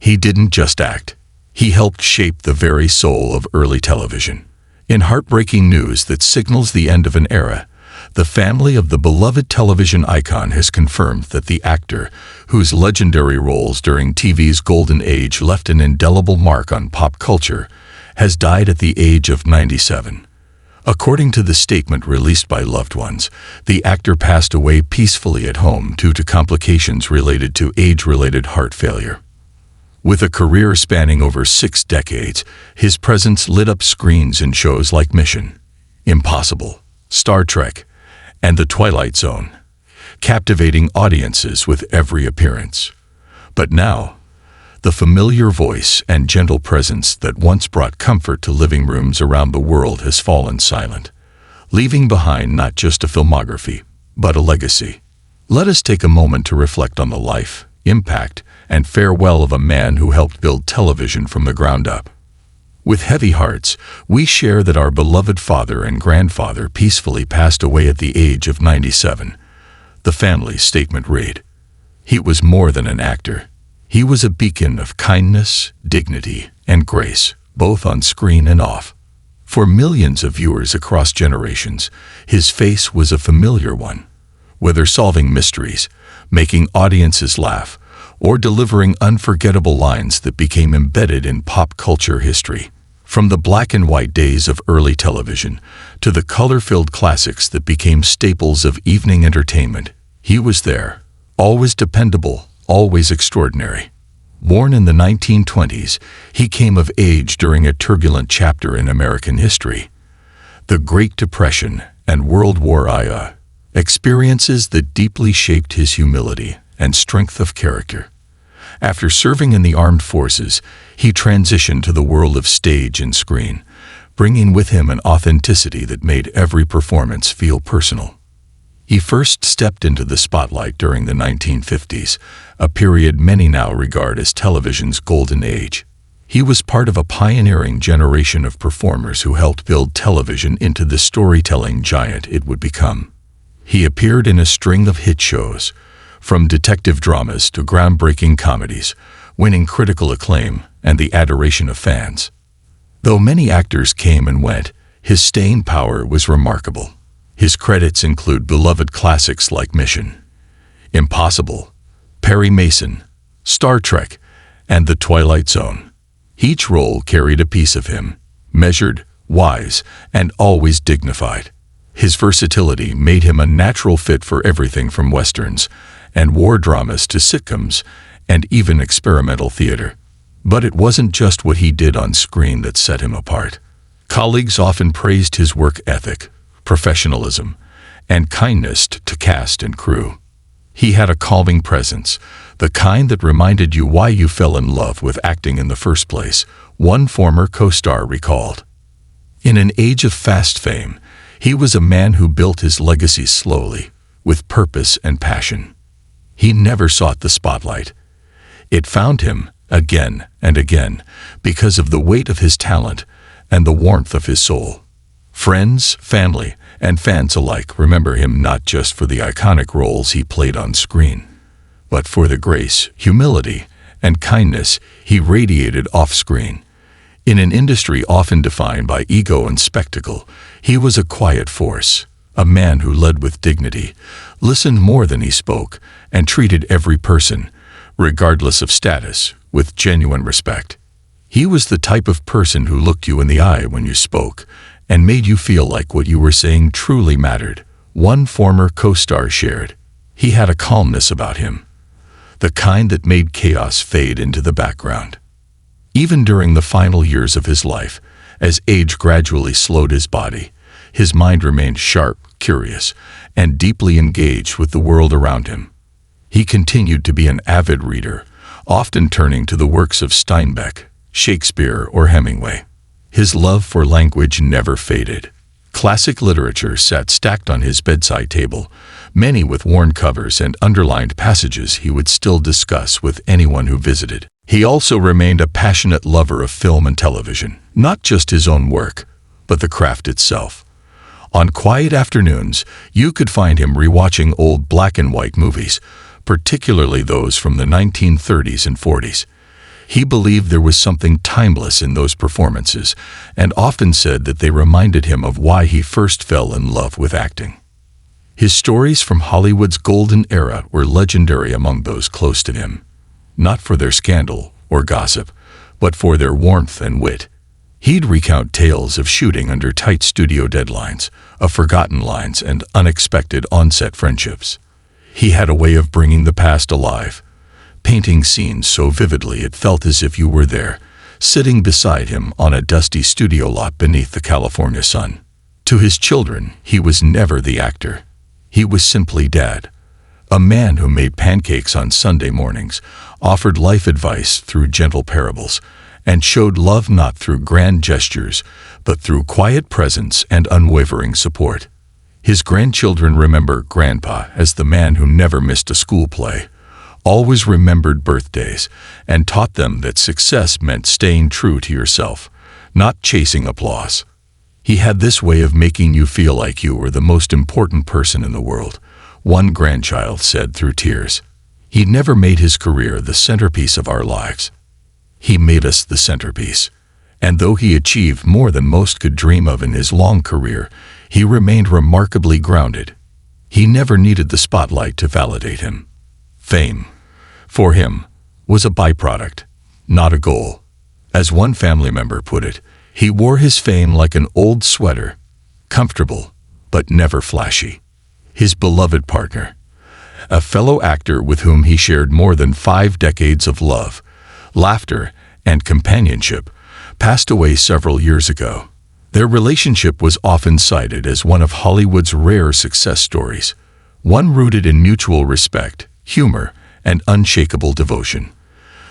He didn't just act. He helped shape the very soul of early television. In heartbreaking news that signals the end of an era, the family of the beloved television icon has confirmed that the actor, whose legendary roles during TV's golden age left an indelible mark on pop culture, has died at the age of 97. According to the statement released by loved ones, the actor passed away peacefully at home due to complications related to age-related heart failure. With a career spanning over 6 decades, his presence lit up screens in shows like Mission Impossible, Star Trek, and The Twilight Zone, captivating audiences with every appearance. But now, the familiar voice and gentle presence that once brought comfort to living rooms around the world has fallen silent, leaving behind not just a filmography, but a legacy. Let us take a moment to reflect on the life, impact, and farewell of a man who helped build television from the ground up. With heavy hearts, we share that our beloved father and grandfather peacefully passed away at the age of 97. The family's statement read, "He was more than an actor. He was a beacon of kindness, dignity, and grace, both on screen and off." For millions of viewers across generations, his face was a familiar one. Whether solving mysteries, making audiences laugh, or delivering unforgettable lines that became embedded in pop culture history. From the black and white days of early television to the color-filled classics that became staples of evening entertainment, he was there, always dependable, always extraordinary. Born in the 1920s, he came of age during a turbulent chapter in American history. The Great Depression and World War II, experiences that deeply shaped his humility and strength of character. After serving in the armed forces, he transitioned to the world of stage and screen, bringing with him an authenticity that made every performance feel personal. He first stepped into the spotlight during the 1950s, a period many now regard as television's golden age. He was part of a pioneering generation of performers who helped build television into the storytelling giant it would become. He appeared in a string of hit shows, from detective dramas to groundbreaking comedies, winning critical acclaim and the adoration of fans. Though many actors came and went, his staying power was remarkable. His credits include beloved classics like Mission Impossible, Perry Mason, Star Trek, and The Twilight Zone. Each role carried a piece of him, measured, wise, and always dignified. His versatility made him a natural fit for everything from westerns and war dramas to sitcoms and even experimental theater. But it wasn't just what he did on screen that set him apart. Colleagues often praised his work ethic, professionalism, and kindness to cast and crew. He had a calming presence, the kind that reminded you why you fell in love with acting in the first place, one former co-star recalled. In an age of fast fame, he was a man who built his legacy slowly, with purpose and passion. He never sought the spotlight. It found him again and again because of the weight of his talent and the warmth of his soul. Friends, family, and fans alike remember him not just for the iconic roles he played on screen, but for the grace, humility, and kindness he radiated off-screen. In an industry often defined by ego and spectacle, he was a quiet force, a man who led with dignity, listened more than he spoke, and treated every person, regardless of status, with genuine respect. He was the type of person who looked you in the eye when you spoke and made you feel like what you were saying truly mattered, one former co-star shared. He had a calmness about him, the kind that made chaos fade into the background. Even during the final years of his life, as age gradually slowed his body, his mind remained sharp, curious, and deeply engaged with the world around him. He continued to be an avid reader, often turning to the works of Steinbeck, Shakespeare, or Hemingway. His love for language never faded. Classic literature sat stacked on his bedside table, many with worn covers and underlined passages he would still discuss with anyone who visited. He also remained a passionate lover of film and television, not just his own work, but the craft itself. On quiet afternoons, you could find him rewatching old black and white movies, particularly those from the 1930s and 40s. He believed there was something timeless in those performances, and often said that they reminded him of why he first fell in love with acting. His stories from Hollywood's golden era were legendary among those close to him, not for their scandal or gossip, but for their warmth and wit. He'd recount tales of shooting under tight studio deadlines, of forgotten lines and unexpected on-set friendships. He had a way of bringing the past alive, painting scenes so vividly it felt as if you were there, sitting beside him on a dusty studio lot beneath the California sun. To his children, he was never the actor. He was simply Dad, a man who made pancakes on Sunday mornings, offered life advice through gentle parables, and showed love not through grand gestures, but through quiet presence and unwavering support. His grandchildren remember Grandpa as the man who never missed a school play, always remembered birthdays, and taught them that success meant staying true to yourself, not chasing applause. He had this way of making you feel like you were the most important person in the world, one grandchild said through tears. He never made his career the centerpiece of our lives. He made us the centerpiece. And though he achieved more than most could dream of in his long career, he remained remarkably grounded. He never needed the spotlight to validate him. Fame, for him, was a byproduct, not a goal. As one family member put it, he wore his fame like an old sweater, comfortable, but never flashy. His beloved partner, a fellow actor with whom he shared more than 5 decades of love, laughter, and companionship, passed away several years ago. Their relationship was often cited as one of Hollywood's rare success stories, one rooted in mutual respect, humor, and unshakable devotion.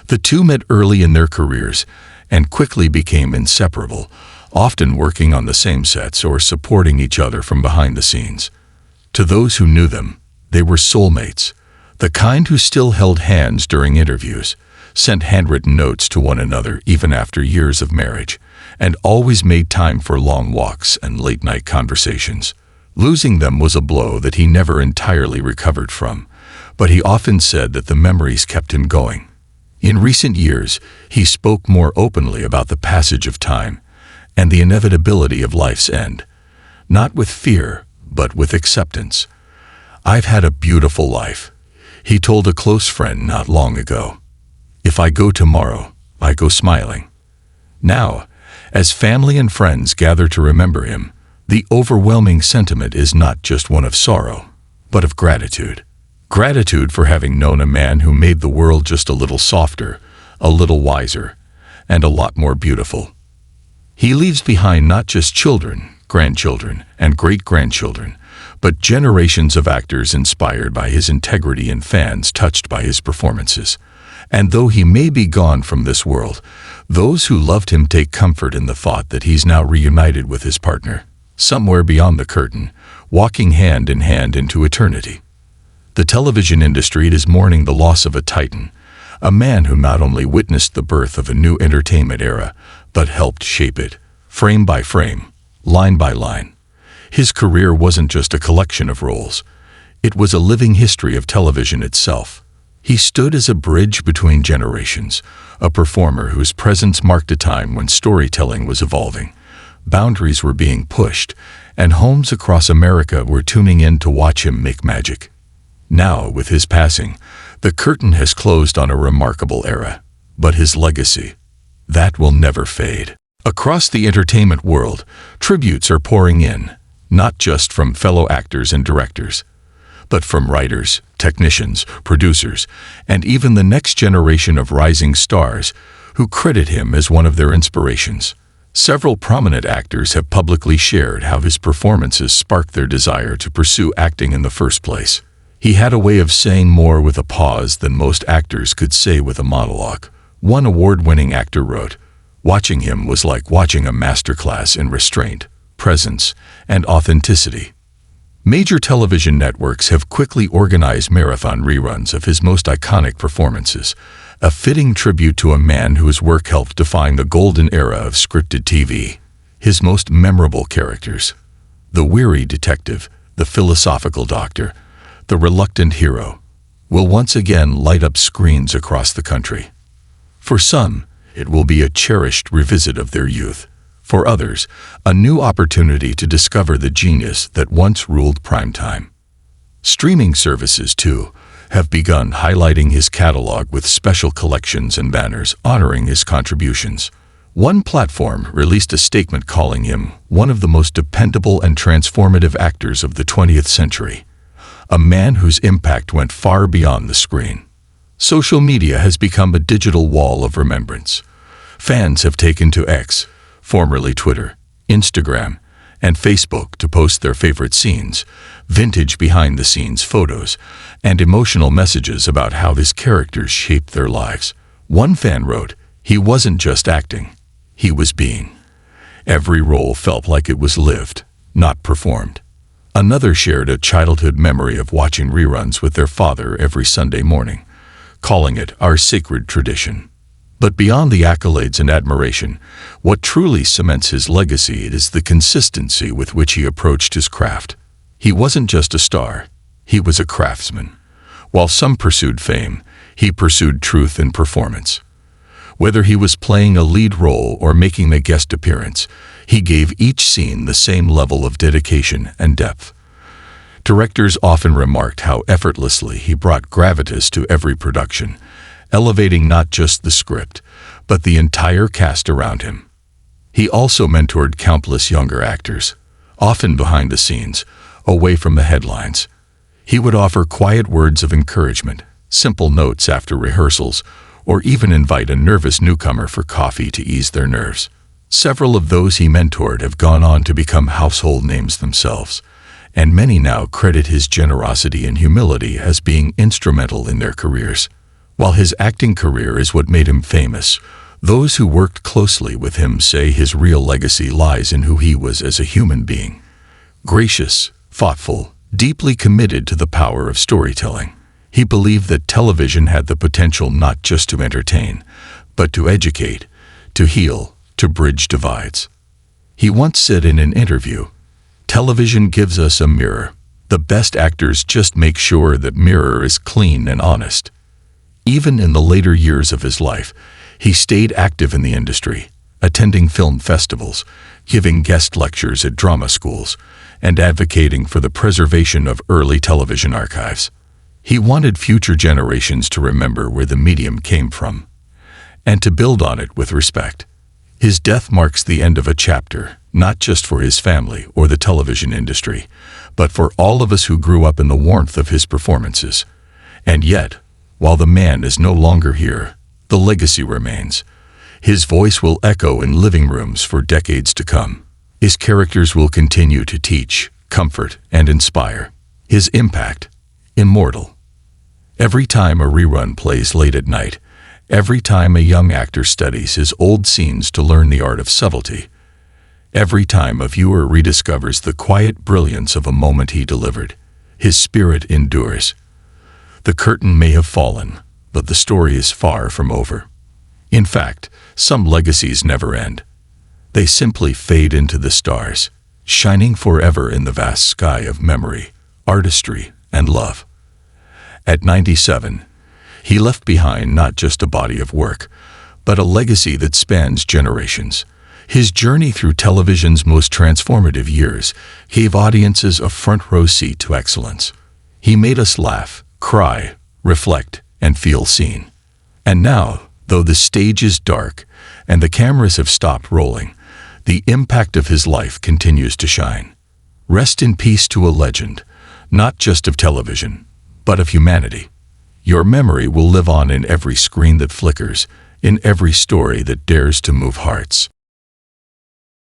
The two met early in their careers and quickly became inseparable, often working on the same sets or supporting each other from behind the scenes. To those who knew them, they were soulmates, the kind who still held hands during interviews, sent handwritten notes to one another even after years of marriage, and always made time for long walks and late-night conversations. Losing them was a blow that he never entirely recovered from, but he often said that the memories kept him going. In recent years, he spoke more openly about the passage of time and the inevitability of life's end, not with fear, but with acceptance. "I've had a beautiful life," he told a close friend not long ago. "If I go tomorrow, I go smiling." Now, as family and friends gather to remember him, the overwhelming sentiment is not just one of sorrow, but of gratitude. Gratitude for having known a man who made the world just a little softer, a little wiser, and a lot more beautiful. He leaves behind not just children, grandchildren, and great-grandchildren, but generations of actors inspired by his integrity and fans touched by his performances. And though he may be gone from this world, those who loved him take comfort in the thought that he's now reunited with his partner, somewhere beyond the curtain, walking hand in hand into eternity. The television industry is mourning the loss of a titan, a man who not only witnessed the birth of a new entertainment era, but helped shape it, frame by frame, line by line. His career wasn't just a collection of roles. It was a living history of television itself. He stood as a bridge between generations, a performer whose presence marked a time when storytelling was evolving, boundaries were being pushed, and homes across America were tuning in to watch him make magic. Now, with his passing, the curtain has closed on a remarkable era, but his legacy, that will never fade. Across the entertainment world, tributes are pouring in, not just from fellow actors and directors, but from writers, technicians, producers, and even the next generation of rising stars who credit him as one of their inspirations. Several prominent actors have publicly shared how his performances sparked their desire to pursue acting in the first place. He had a way of saying more with a pause than most actors could say with a monologue. One award-winning actor wrote, "Watching him was like watching a masterclass in restraint, presence, and authenticity." Major television networks have quickly organized marathon reruns of his most iconic performances, a fitting tribute to a man whose work helped define the golden era of scripted TV. His most memorable characters, the weary detective, the philosophical doctor, the reluctant hero, will once again light up screens across the country. For some, it will be a cherished revisit of their youth. For others, a new opportunity to discover the genius that once ruled primetime. Streaming services, too, have begun highlighting his catalog with special collections and banners honoring his contributions. One platform released a statement calling him one of the most dependable and transformative actors of the 20th century, a man whose impact went far beyond the screen. Social media has become a digital wall of remembrance. Fans have taken to X, formerly Twitter, Instagram, and Facebook to post their favorite scenes, vintage behind-the-scenes photos, and emotional messages about how his characters shaped their lives. One fan wrote, "He wasn't just acting, he was being." Every role felt like it was lived, not performed. Another shared a childhood memory of watching reruns with their father every Sunday morning, calling it our sacred tradition. But beyond the accolades and admiration, what truly cements his legacy is the consistency with which he approached his craft. He wasn't just a star, he was a craftsman. While some pursued fame, he pursued truth in performance. Whether he was playing a lead role or making a guest appearance, he gave each scene the same level of dedication and depth. Directors often remarked how effortlessly he brought gravitas to every production, elevating not just the script, but the entire cast around him. He also mentored countless younger actors, often behind the scenes, away from the headlines. He would offer quiet words of encouragement, simple notes after rehearsals, or even invite a nervous newcomer for coffee to ease their nerves. Several of those he mentored have gone on to become household names themselves, and many now credit his generosity and humility as being instrumental in their careers. While his acting career is what made him famous, those who worked closely with him say his real legacy lies in who he was as a human being. Gracious, thoughtful, deeply committed to the power of storytelling. He believed that television had the potential not just to entertain, but to educate, to heal, to bridge divides. He once said in an interview, "Television gives us a mirror. The best actors just make sure that mirror is clean and honest." Even in the later years of his life, he stayed active in the industry, attending film festivals, giving guest lectures at drama schools, and advocating for the preservation of early television archives. He wanted future generations to remember where the medium came from, and to build on it with respect. His death marks the end of a chapter, not just for his family or the television industry, but for all of us who grew up in the warmth of his performances. And yet, while the man is no longer here, the legacy remains. His voice will echo in living rooms for decades to come. His characters will continue to teach, comfort, and inspire. His impact, immortal. Every time a rerun plays late at night, every time a young actor studies his old scenes to learn the art of subtlety, every time a viewer rediscovers the quiet brilliance of a moment he delivered, his spirit endures. The curtain may have fallen, but the story is far from over. In fact, some legacies never end. They simply fade into the stars, shining forever in the vast sky of memory, artistry, and love. At 97, he left behind not just a body of work, but a legacy that spans generations. His journey through television's most transformative years gave audiences a front-row seat to excellence. He made us laugh, cry, reflect, and feel seen. And now, though the stage is dark and the cameras have stopped rolling, the impact of his life continues to shine. Rest in peace to a legend, not just of television, but of humanity. Your memory will live on in every screen that flickers, in every story that dares to move hearts.